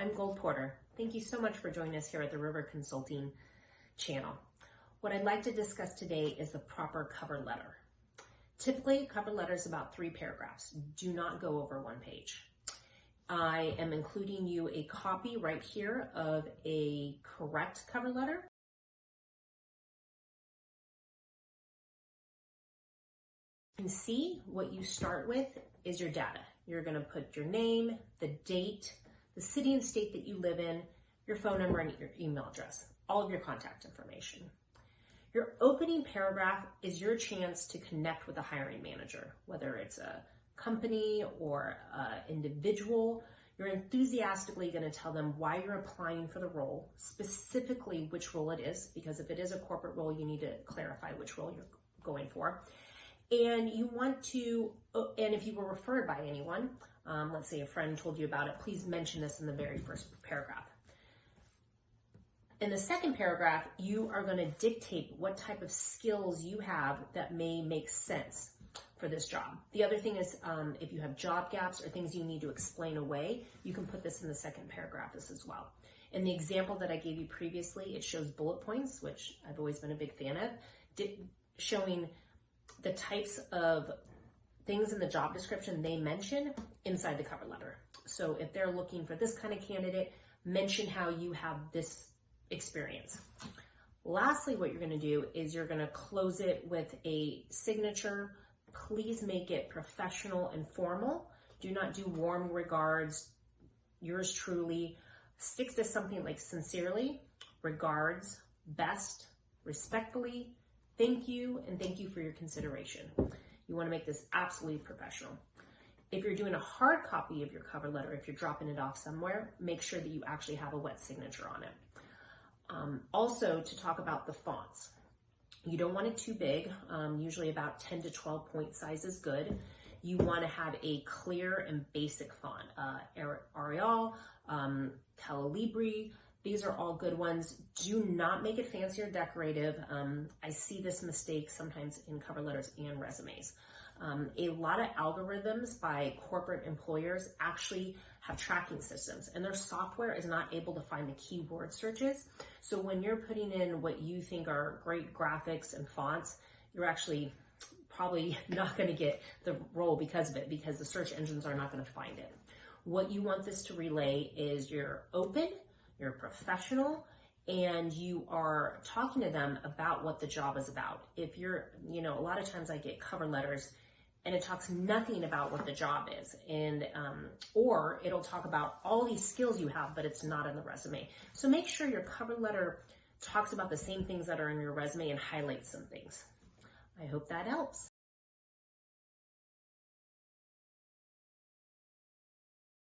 I'm Gold Porter. Thank you so much for joining us here at the Riveter Consulting channel. What I'd like to discuss today is the proper cover letter. Typically, a cover letter is about 3 paragraphs. Do not go over 1 page. I am including you a copy right here of a correct cover letter. You can see what you start with is your data. You're going to put your name, the date, the city and state that you live in, your phone number, and your email address, all of your contact information. Your opening paragraph is your chance to connect with a hiring manager, whether it's a company or an individual. You're enthusiastically going to tell them why you're applying for the role, specifically which role it is, because if it is a corporate role, you need to clarify which role you're going for. And you want to, and if you were referred by anyone, let's say a friend told you about it, please mention this in the very first paragraph. In the second paragraph, you are going to dictate what type of skills you have that may make sense for this job. The other thing is, if you have job gaps or things you need to explain away, you can put this in the second paragraph as well. In the example that I gave you previously, it shows bullet points, which I've always been a big fan of, showing the types of things in the job description they mention inside the cover letter. So if they're looking for this kind of candidate, mention how you have this experience. Lastly, what you're going to do is you're going to close it with a signature. Please make it professional and formal. Do not do warm regards, yours truly. Stick to something like sincerely, regards, best, respectfully, thank you, and thank you for your consideration. You want to make this absolutely professional. If you're doing a hard copy of your cover letter, if you're dropping it off somewhere, make sure that you actually have a wet signature on it. Also, to talk about the fonts. You don't want it too big. Usually about 10 to 12 point size is good. You want to have a clear and basic font. Arial, Calibri, these are all good ones. Do not make it fancy or decorative. I see this mistake sometimes in cover letters and resumes. A lot of algorithms by corporate employers actually have tracking systems, and their software is not able to find the keyword searches. So when you're putting in what you think are great graphics and fonts, you're actually probably not going to get the role because of it, because the search engines are not going to find it. What you want this to relay is you're open, you're professional, and you are talking to them about what the job is about. If you're, a lot of times I get cover letters and it talks nothing about what the job is, and or it'll talk about all these skills you have, but it's not in the resume. So make sure your cover letter talks about the same things that are in your resume and highlights some things. I hope that helps.